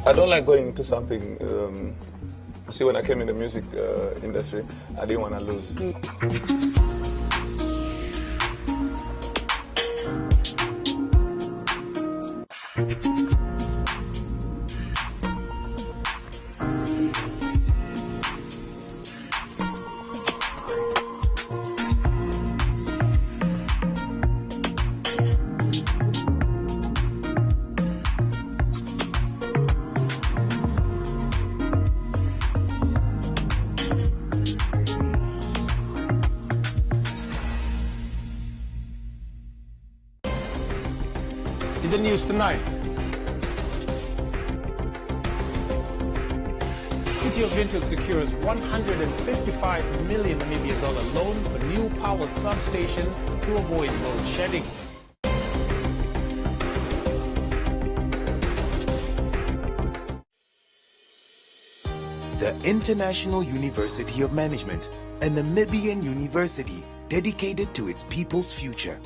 I don't like going into something. See, when I came in the music industry, I didn't want to lose. In the news tonight, City of Windhoek secures $155 million Namibia loan for new power substation to avoid load shedding. The International University of Management, a Namibian university dedicated to its people's future.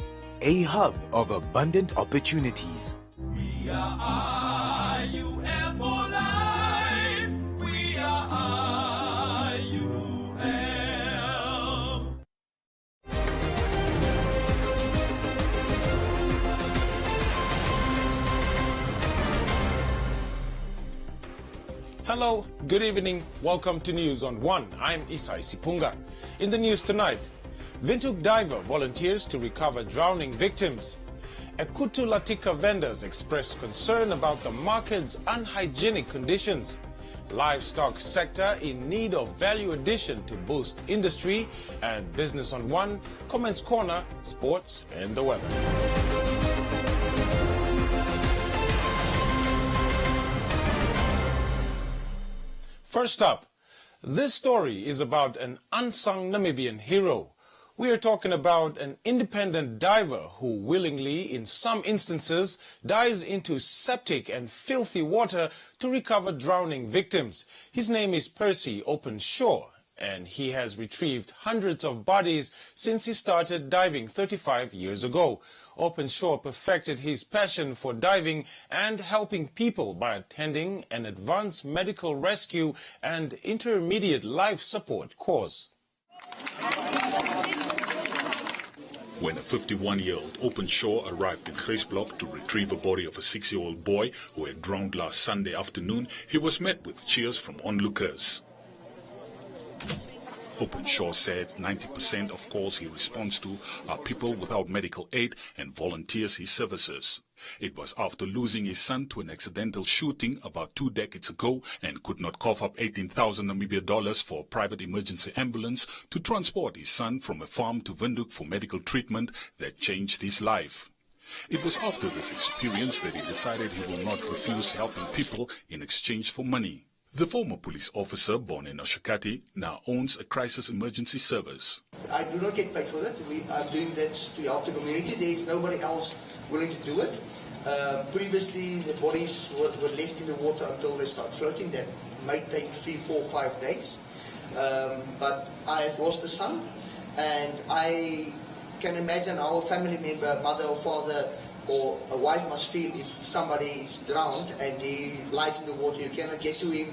A hub of abundant opportunities. We are IUM for life. We are IUM. Hello, good evening, welcome to News on One. I'm Isai Sipunga. In the news tonight, Windhoek diver volunteers to recover drowning victims. Ekutu Latika vendors express concern about the market's unhygienic conditions. Livestock sector in need of value addition to boost industry. And Business on One, Comments Corner, Sports and the weather. First up, this story is about an unsung Namibian hero. We are talking about an independent diver who willingly, in some instances, dives into septic and filthy water to recover drowning victims. His name is Percy Openshaw, and he has retrieved hundreds of bodies since he started diving 35 years ago. Openshaw perfected his passion for diving and helping people by attending an advanced medical rescue and intermediate life support course. When a 51-year-old Openshaw arrived in Grijsblok to retrieve a body of a 6-year-old boy who had drowned last Sunday afternoon, he was met with cheers from onlookers. Openshaw said 90% of calls he responds to are people without medical aid and volunteers his services. It was after losing his son to an accidental shooting about 2 decades ago and could not cough up 18,000 Namibia dollars for a private emergency ambulance to transport his son from a farm to Windhoek for medical treatment that changed his life. It was after this experience that he decided he will not refuse helping people in exchange for money. The former police officer, born in Oshakati, now owns a crisis emergency service. I do not get paid for that. We are doing that to help the community. There is nobody else willing to do it. Previously, the bodies were left in the water until they start floating. That might take 3, 4, 5 days. But I have lost a son, and I can imagine how a family member, mother or father, or a wife must feel if somebody is drowned and he lies in the water. You cannot get to him.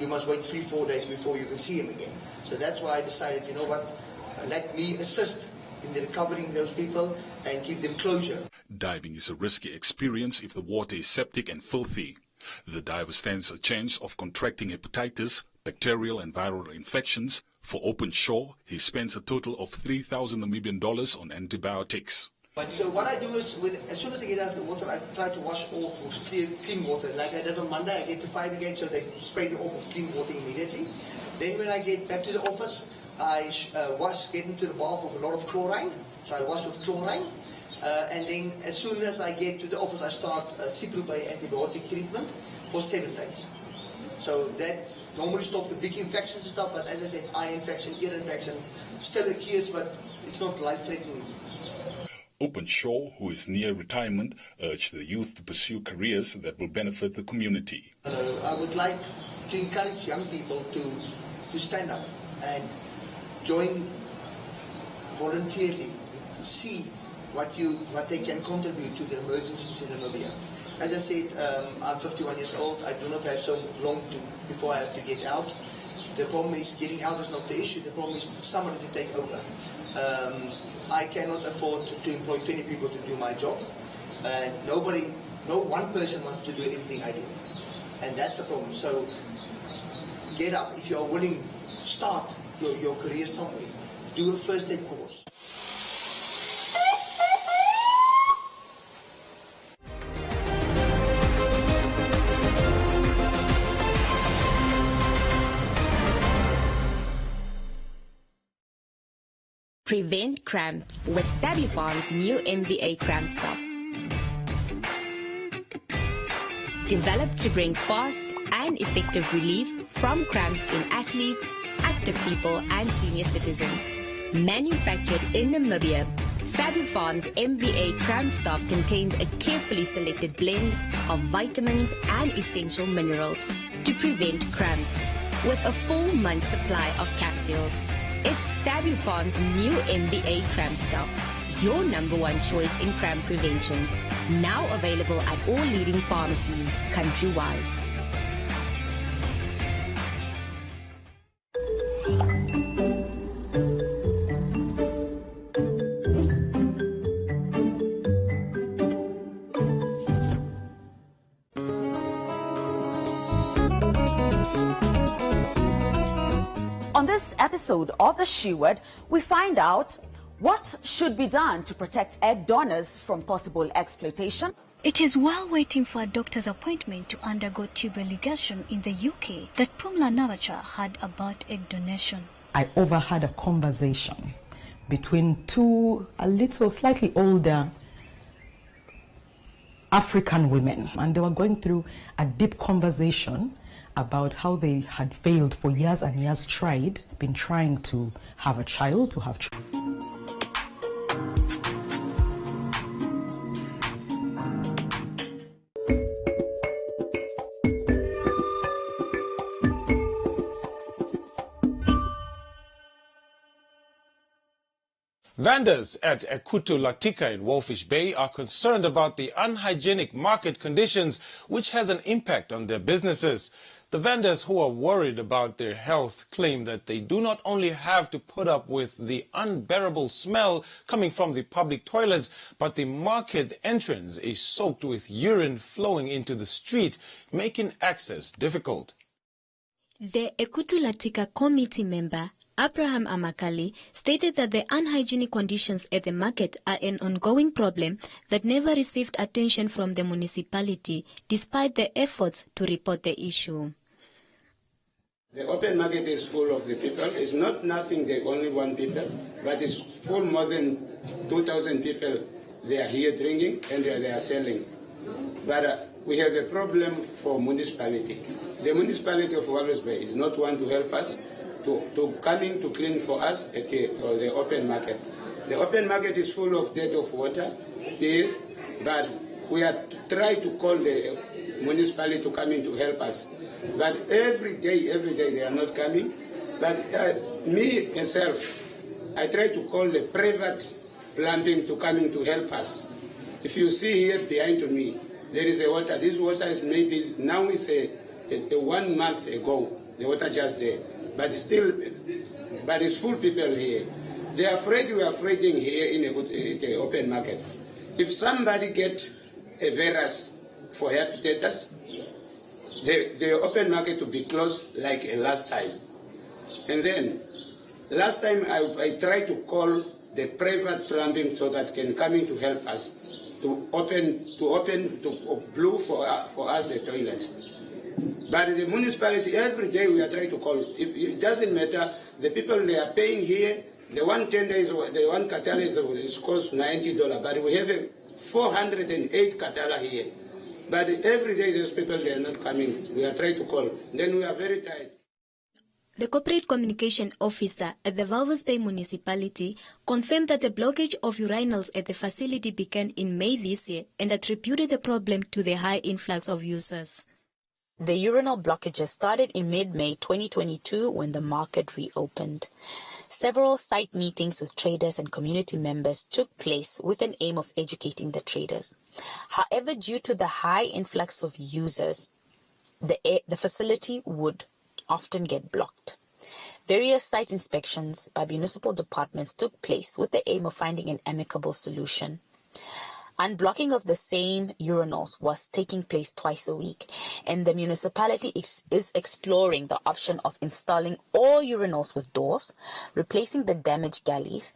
You must wait 3, 4 days before you can see him again. So that's why I decided, you know what, let me assist in the recovering those people and give them closure. Diving is a risky experience if the water is septic and filthy. The diver stands a chance of contracting hepatitis, bacterial and viral infections. For Openshaw, he spends a total of 3,000 Namibian dollars on antibiotics. So what I do is, as soon as I get out of the water, I try to wash off with clean water. Like I did on Monday, I get to fire brigade, so they spray me off with clean water immediately. Then when I get back to the office, I get into the bath with a lot of chlorine. So I wash with chlorine. And then as soon as I get to the office, I start Cipro-Bay antibiotic treatment for 7 days. So that normally stops the big infections and stuff, but as I said, eye infection, ear infection, still occurs, but it's not life-threatening. Openshaw, who is near retirement, urged the youth to pursue careers that will benefit the community. I would like to encourage young people to stand up and join voluntarily, to see what they can contribute to the emergencies in Namibia. As I said, I'm 51 years old. I do not have so long before I have to get out. The problem is getting out is not the issue. The problem is somebody to take over. I cannot afford to employ 20 people to do my job. No one person wants to do everything I do. And that's the problem. So get up. If you are willing, start your career somewhere. Do a first aid course. Prevent cramps with Fabufarm's new MVA Cramp Stop. Developed to bring fast and effective relief from cramps in athletes, active people and senior citizens. Manufactured in Namibia, Fabufarm's MVA Cramp Stop contains a carefully selected blend of vitamins and essential minerals to prevent cramps with a full month supply of capsules. It's Fabufarm's new MVA Cramp Stop, your #1 choice in cramp prevention. Now available at all leading pharmacies countrywide. On this episode of The She Word, we find out what should be done to protect egg donors from possible exploitation. It is while waiting for a doctor's appointment to undergo tubal ligation in the UK that Pumla Navacha heard about egg donation. I overheard a conversation between two slightly older African women, and they were going through a deep conversation about how they had failed for years and years, been trying to have a child, to have children. Vendors at Ekutu Latika in Wolfish Bay are concerned about the unhygienic market conditions, which has an impact on their businesses. The vendors who are worried about their health claim that they do not only have to put up with the unbearable smell coming from the public toilets, but the market entrance is soaked with urine flowing into the street, making access difficult. The Ekutu Latika committee member, Abraham Amakali, stated that the unhygienic conditions at the market are an ongoing problem that never received attention from the municipality, despite the efforts to report the issue. The open market is full of the people. It's not nothing they only want people, but it's full more than 2,000 people. They are here drinking and they are selling. But we have a problem for municipality. The municipality of Walvis Bay is not one to help us to coming to clean for us at the open market. The open market is full of dead of water, yes, but we are trying to call the municipality to come in to help us. But every day they are not coming. But me myself, I try to call the private plumbing to come in to help us. If you see here behind me, there is a water. This water is maybe, now it's a 1 month ago, the water just there. But it's full people here. They are afraid we are afraid here in the open market. If somebody get a virus for hepatitis, the open market will be closed like last time. And then, last time I tried to call the private plumbing so that can come in to help us to blue for us the toilet. But the municipality, every day we are trying to call. It doesn't matter. The people they are paying here, the one tender is, the one katala is cost $90, but we have 408 katala here. But every day those people they are not coming. We are trying to call. Then we are very tired. The corporate communication officer at the Walvis Bay municipality confirmed that the blockage of urinals at the facility began in May this year and attributed the problem to the high influx of users. The urinal blockages started in mid-May 2022 when the market reopened. Several site meetings with traders and community members took place with an aim of educating the traders. However, due to the high influx of users, the facility would often get blocked. Various site inspections by municipal departments took place with the aim of finding an amicable solution. Unblocking of the same urinals was taking place twice a week, and the municipality is exploring the option of installing all urinals with doors, replacing the damaged gullies,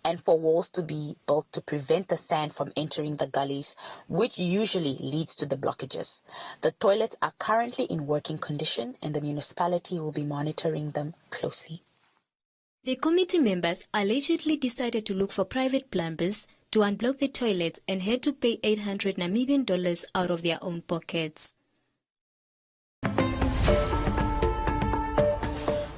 and for walls to be built to prevent the sand from entering the gullies, which usually leads to the blockages. The toilets are currently in working condition, and the municipality will be monitoring them closely. The committee members allegedly decided to look for private plumbers to unblock the toilets and had to pay 800 Namibian dollars out of their own pockets.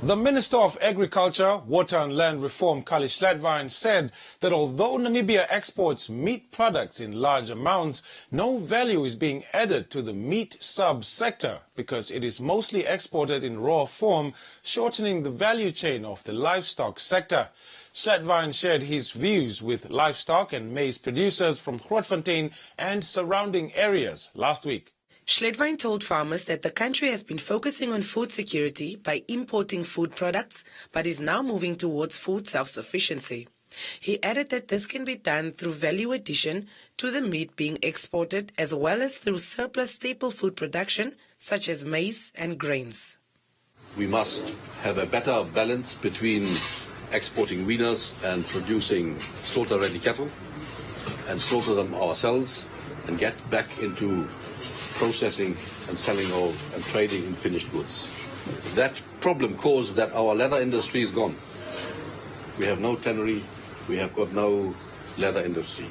The Minister of Agriculture, Water and Land Reform, Kali Slatvine, said that although Namibia exports meat products in large amounts, no value is being added to the meat sub-sector because it is mostly exported in raw form, shortening the value chain of the livestock sector. Slatvine shared his views with livestock and maize producers from Grootfontein and surrounding areas last week. Slatvine told farmers that the country has been focusing on food security by importing food products, but is now moving towards food self-sufficiency. He added that this can be done through value addition to the meat being exported, as well as through surplus staple food production, such as maize and grains. We must have a better balance between exporting weaners and producing slaughter-ready cattle, and slaughter them ourselves and get back into processing and selling of and trading in finished goods. That problem caused that our leather industry is gone. We have no tannery, we have got no leather industry.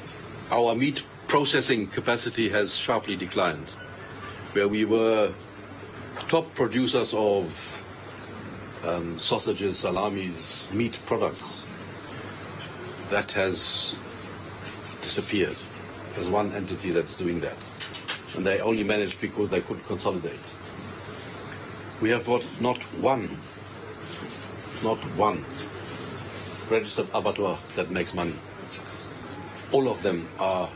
Our meat processing capacity has sharply declined. Where we were top producers of sausages, salamis, meat products, that has disappeared. There's one entity that's doing that. And they only managed because they could consolidate. We have got not one registered abattoir that makes money. All of them are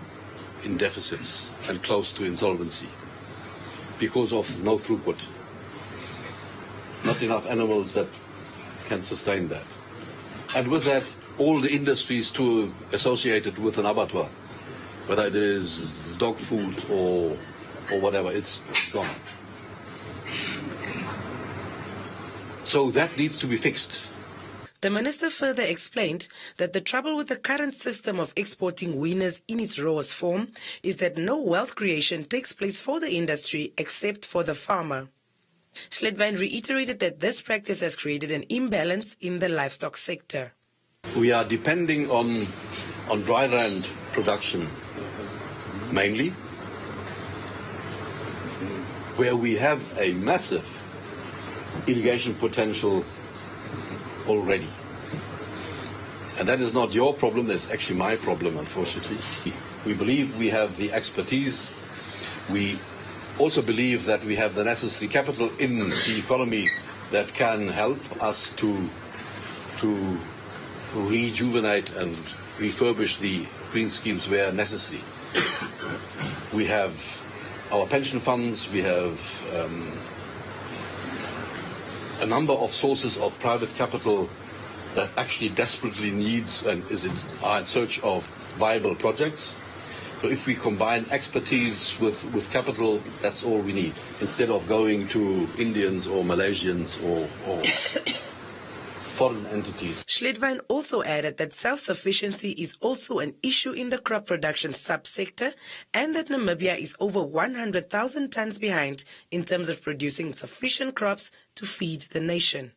in deficits and close to insolvency because of no throughput. Not enough animals that can sustain that. And with that, all the industries associated with an abattoir, whether it is dog food or whatever, it's gone. So that needs to be fixed. The minister further explained that the trouble with the current system of exporting weaners in its rawest form is that no wealth creation takes place for the industry except for the farmer. Slatvine reiterated that this practice has created an imbalance in the livestock sector. We are depending on dry land production mainly, where we have a massive irrigation potential already. And that is not your problem, that's actually my problem, unfortunately. We believe we have the expertise. We also believe that we have the necessary capital in the economy that can help us to rejuvenate and refurbish the green schemes where necessary. We have our pension funds, we have a number of sources of private capital that actually desperately needs and are in search of viable projects. So if we combine expertise with capital, that's all we need, instead of going to Indians or Malaysians or foreign entities. Slatvine also added that self-sufficiency is also an issue in the crop production subsector and that Namibia is over 100,000 tons behind in terms of producing sufficient crops to feed the nation.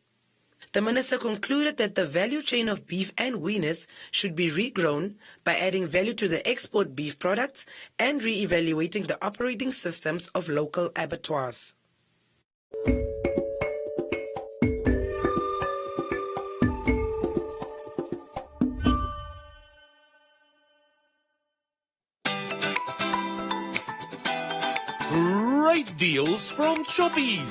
The minister concluded that the value chain of beef and weaners should be regrown by adding value to the export beef products and re-evaluating the operating systems of local abattoirs. Right great deals from Choppies.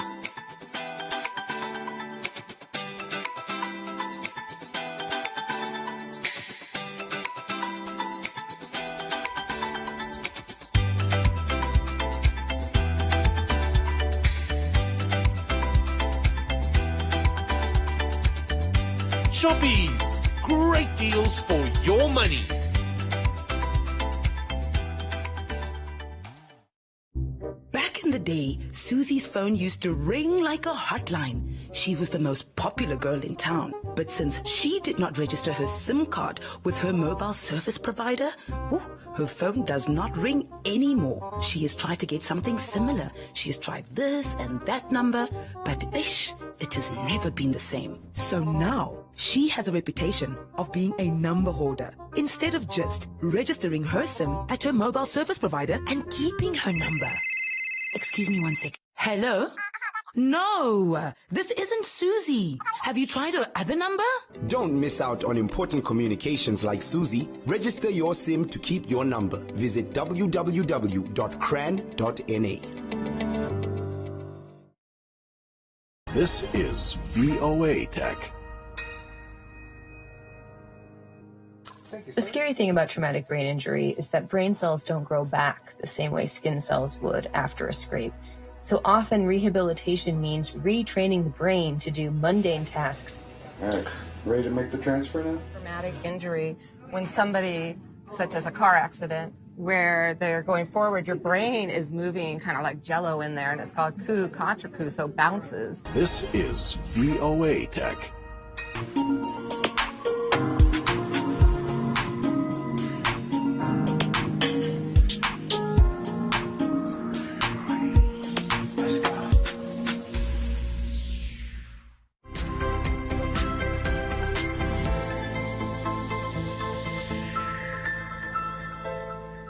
Choppies, great deals for your money. Back in the day, Susie's phone used to ring like a hotline. She was the most popular girl in town. But since she did not register her SIM card with her mobile service provider, her phone does not ring anymore. She has tried to get something similar. She has tried this and that number, but it has never been the same. So now, she has a reputation of being a number hoarder. Instead of just registering her SIM at her mobile service provider and keeping her number. Excuse me one sec. Hello? No, this isn't Susie. Have you tried her other number? Don't miss out on important communications like Susie. Register your SIM to keep your number. Visit www.cran.na. This is VOA Tech. The scary thing about traumatic brain injury is that brain cells don't grow back the same way skin cells would after a scrape. So often rehabilitation means retraining the brain to do mundane tasks. All right, ready to make the transfer now? Traumatic injury, when somebody, such as a car accident, where they're going forward, your brain is moving kind of like jello in there, and it's called coup contra coup, so bounces. This is VOA Tech.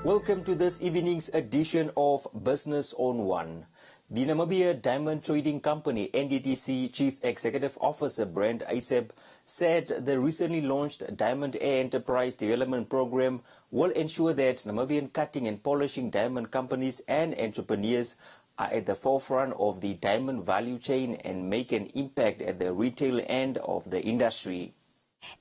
Welcome to this evening's edition of Business on One. The Namibia Diamond Trading Company NDTC Chief Executive Officer Brent Aseb said the recently launched Diamond Air Enterprise Development Program will ensure that Namibian cutting and polishing diamond companies and entrepreneurs are at the forefront of the diamond value chain and make an impact at the retail end of the industry.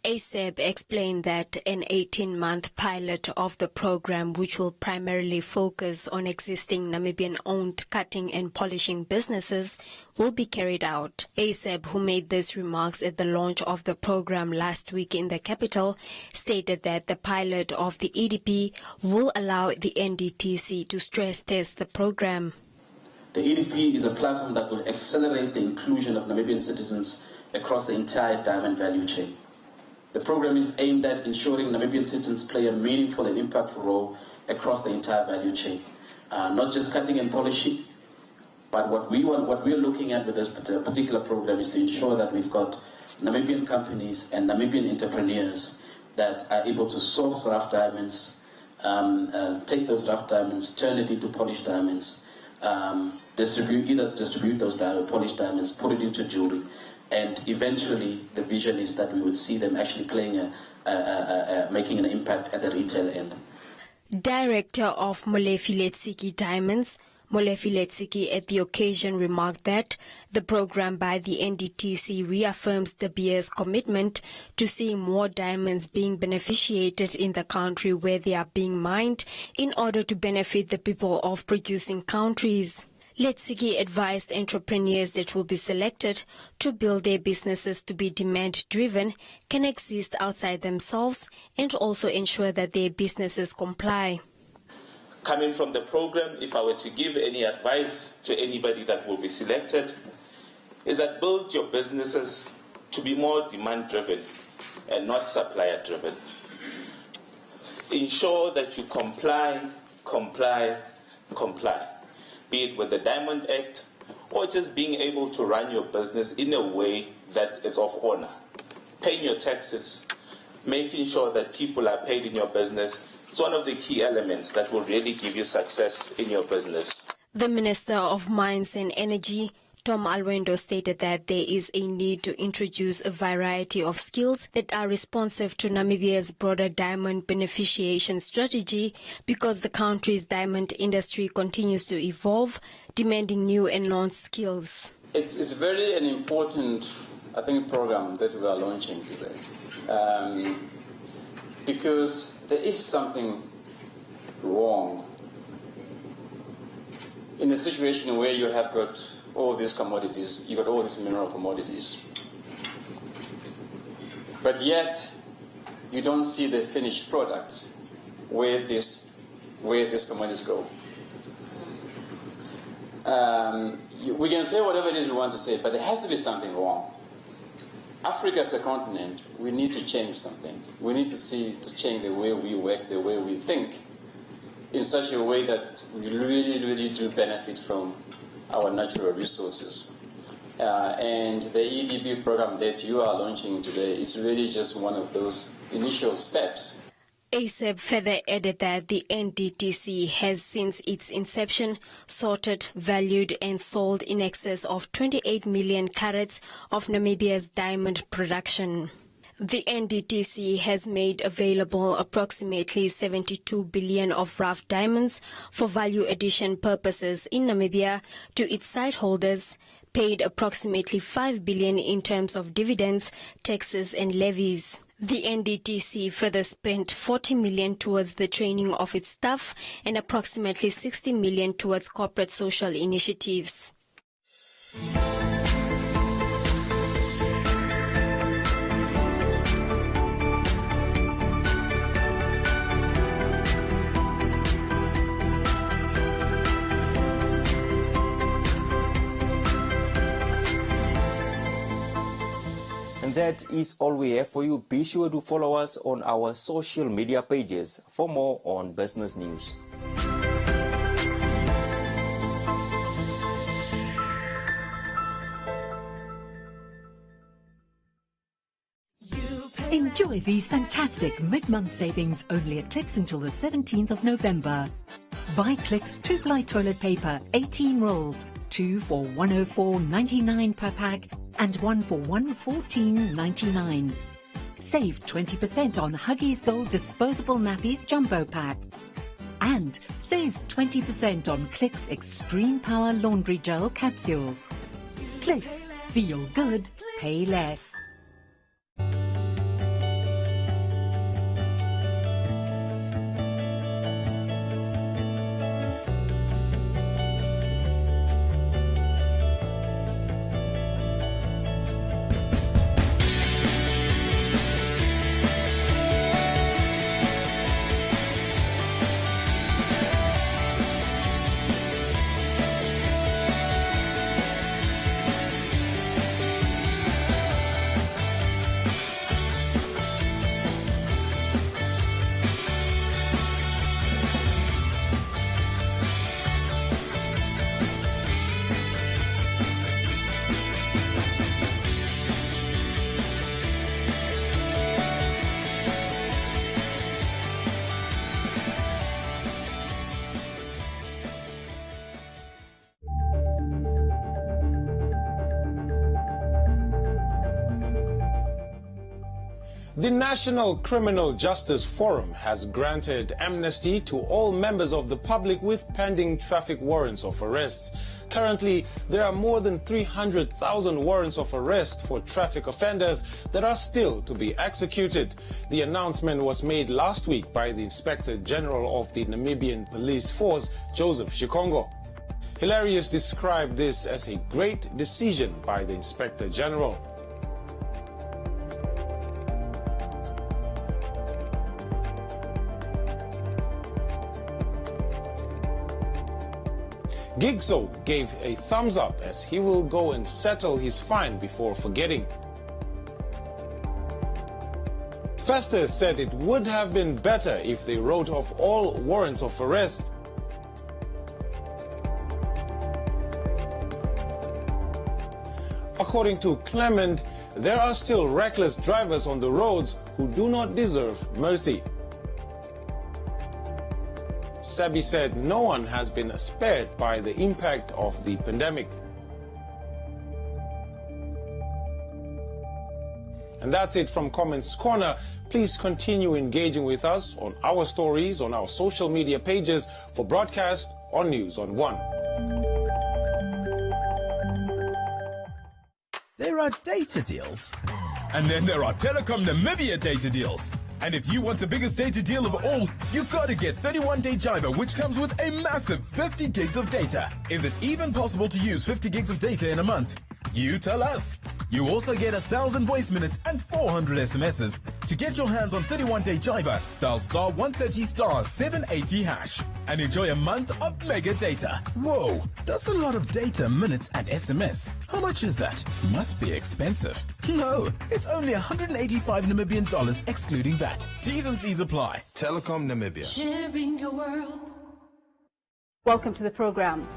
Aseb explained that an 18-month pilot of the program, which will primarily focus on existing Namibian-owned cutting and polishing businesses, will be carried out. Aseb, who made these remarks at the launch of the program last week in the capital, stated that the pilot of the EDP will allow the NDTC to stress test the program. The EDP is a platform that will accelerate the inclusion of Namibian citizens across the entire diamond value chain. The program is aimed at ensuring Namibian citizens play a meaningful and impactful role across the entire value chain, not just cutting and polishing, but what we're looking at with this particular program is to ensure that we've got Namibian companies and Namibian entrepreneurs that are able to source rough diamonds, take those rough diamonds, turn it into polished diamonds, distribute those polished diamonds, put it into jewelry. And eventually, the vision is that we would see them actually playing making an impact at the retail end. Director of Molefi Letsiki Diamonds, Molefi Letsiki at the occasion remarked that the program by the NDTC reaffirms the BA's commitment to seeing more diamonds being beneficiated in the country where they are being mined in order to benefit the people of producing countries. Letsiki advised entrepreneurs that will be selected to build their businesses to be demand-driven, can exist outside themselves, and also ensure that their businesses comply. Coming from the program, if I were to give any advice to anybody that will be selected, is that build your businesses to be more demand-driven and not supplier-driven. Ensure that you comply, be it with the Diamond Act or just being able to run your business in a way that is of honor. Paying your taxes, making sure that people are paid in your business, it's one of the key elements that will really give you success in your business. The Minister of Mines and Energy, Tom Alwendo stated that there is a need to introduce a variety of skills that are responsive to Namibia's broader diamond beneficiation strategy because the country's diamond industry continues to evolve, demanding new and enhanced skills. It's very an important, I think, program that we are launching today because there is something wrong in the situation where you have got all these commodities, you got all these mineral commodities, but yet you don't see the finished products where these commodities go. We can say whatever it is we want to say, but there has to be something wrong. Africa as a continent, we need to change something. We need to change the way we work, the way we think, in such a way that we really, really do benefit from our natural resources. And the EDB program that you are launching today is really just one of those initial steps. ASAP further added that the NDTC has since its inception sorted, valued and sold in excess of 28 million carats of Namibia's diamond production. The NDTC has made available approximately 72 billion of rough diamonds for value addition purposes in Namibia to its site holders, paid approximately 5 billion in terms of dividends, taxes and levies. The NDTC further spent 40 million towards the training of its staff and approximately 60 million towards corporate social initiatives. And that is all we have for you. Be sure to follow us on our social media pages for more on business news. Enjoy these fantastic mid-month savings only at Clicks until the 17th of November. Buy Clicks 2-ply toilet paper, 18 rolls, 2 for $104.99 per pack and 1 for $114.99. Save 20% on Huggies Gold disposable nappies jumbo pack. And save 20% on Clicks Extreme Power Laundry Gel capsules. Clicks, feel good, pay less. The National Criminal Justice Forum has granted amnesty to all members of the public with pending traffic warrants of arrests. Currently, there are more than 300,000 warrants of arrest for traffic offenders that are still to be executed. The announcement was made last week by the Inspector General of the Namibian Police Force, Joseph Shikongo. Hilarious described this as a great decision by the Inspector General. Gigso gave a thumbs up as he will go and settle his fine before forgetting. Festus said it would have been better if they wrote off all warrants of arrest. According to Clement, there are still reckless drivers on the roads who do not deserve mercy. Sabi said no one has been spared by the impact of the pandemic. And that's it from Comments Corner. Please continue engaging with us on our stories, on our social media pages for broadcast on News on One. There are data deals. And then there are Telecom Namibia data deals. And if you want the biggest data deal of all, you gotta get 31-day Jiva, which comes with a massive 50 gigs of data. Is it even possible to use 50 gigs of data in a month? You tell us. You also get 1,000 voice minutes and 400 SMSs. To get your hands on 31-day Jiva, dial *130*780# and enjoy a month of mega data. Whoa, that's a lot of data, minutes and SMS. How much is that? Must be expensive. No, it's only 185 Namibian dollars excluding VAT. T's and C's apply. Telecom Namibia. Sharing your world. Welcome to the program.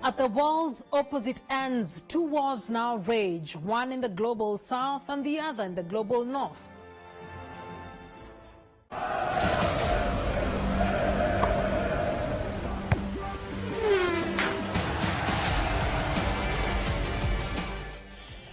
At the world's opposite ends, two wars now rage, one in the global south and the other in the global north.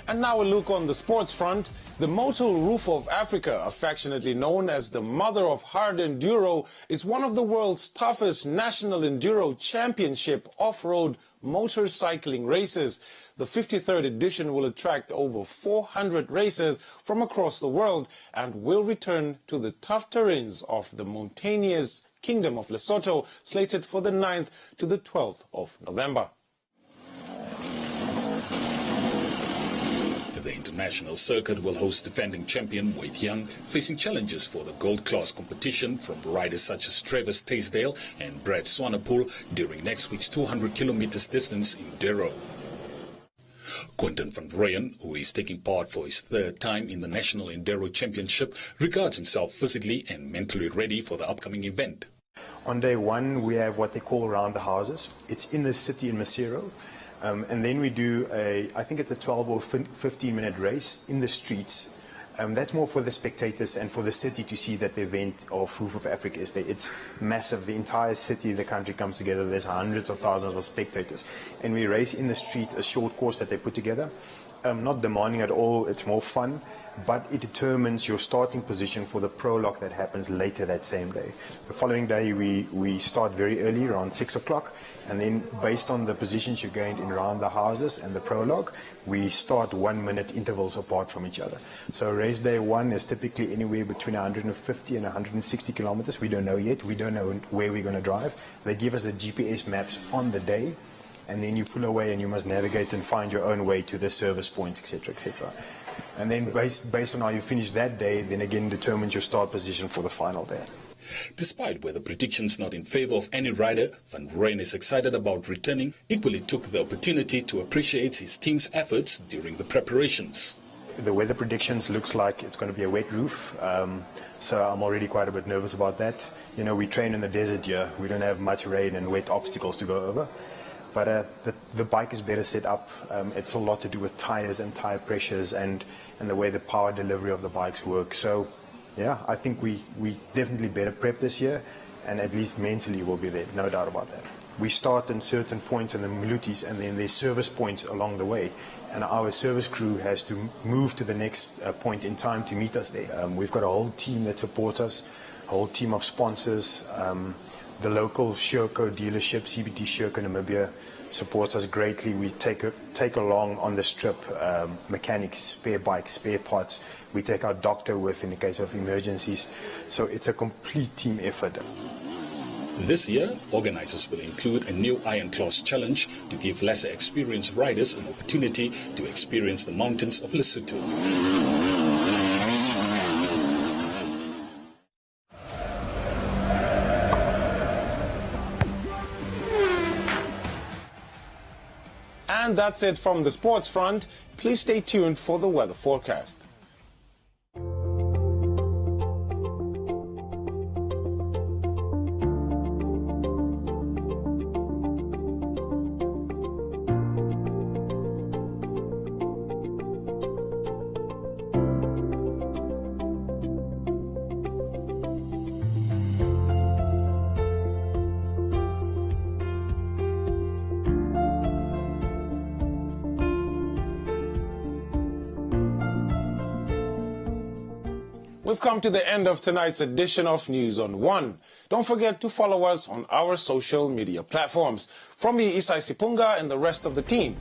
And now a look on the sports front. The Motul Roof of Africa, affectionately known as the mother of hard enduro, is one of the world's toughest national enduro championship off-road motorcycling races. The 53rd edition will attract over 400 racers from across the world and will return to the tough terrains of the mountainous Kingdom of Lesotho, slated for the 9th to the 12th of November. The international circuit will host defending champion Wade Young, facing challenges for the gold class competition from riders such as Travis Taysdale and Brad Swanepoel during next week's 200 kilometers distance in Dero. Quentin van Rooyen, who is taking part for his third time in the National Enduro Championship, regards himself physically and mentally ready for the upcoming event. On day one, we have what they call Round the Houses. It's in the city in Masiro. And then we do I think it's a 12 or 15-minute race in the streets. That's more for the spectators and for the city to see that the event of Roof of Africa is there. It's massive. The entire city, the country comes together. There's hundreds of thousands of spectators. And we race in the streets, a short course that they put together. Not demanding at all. It's more fun. But it determines your starting position for the prologue that happens later that same day. The following day, we start very early, around 6 o'clock. And then based on the positions you gained in Round the Houses and the prologue, we start 1 minute intervals apart from each other. So race day one is typically anywhere between 150 and 160 kilometers. We don't know yet. We don't know where we're going to drive. They give us the GPS maps on the day, and then you pull away and you must navigate and find your own way to the service points, etc., etc. And then based on how you finish that day, then again determines your start position for the final day. Despite weather predictions not in favor of any rider, Van Rooyen is excited about returning. Equally took the opportunity to appreciate his team's efforts during the preparations. The weather predictions looks like it's going to be a wet roof, so I'm already quite a bit nervous about that. You know, we train in the desert here. We don't have much rain and wet obstacles to go over. But the bike is better set up. It's a lot to do with tires and tire pressures and the way the power delivery of the bikes work. So, yeah, I think we definitely better prep this year, and at least mentally we'll be there, no doubt about that. We start in certain points in the Malutis, and then there's service points along the way. And our service crew has to move to the next point in time to meet us there. We've got a whole team that supports us, a whole team of sponsors. The local Sherco dealership, CBT Sherco Namibia, supports us greatly. We take along on this trip mechanics, spare bikes, spare parts. We take our doctor with in the case of emergencies. So it's a complete team effort. This year, organizers will include a new Iron Class challenge to give lesser experienced riders an opportunity to experience the mountains of Lesotho. And that's it from the sports front. Please stay tuned for the weather forecast. We've come to the end of tonight's edition of News on One. Don't forget to follow us on our social media platforms. From me, Isai Sipunga, and the rest of the team,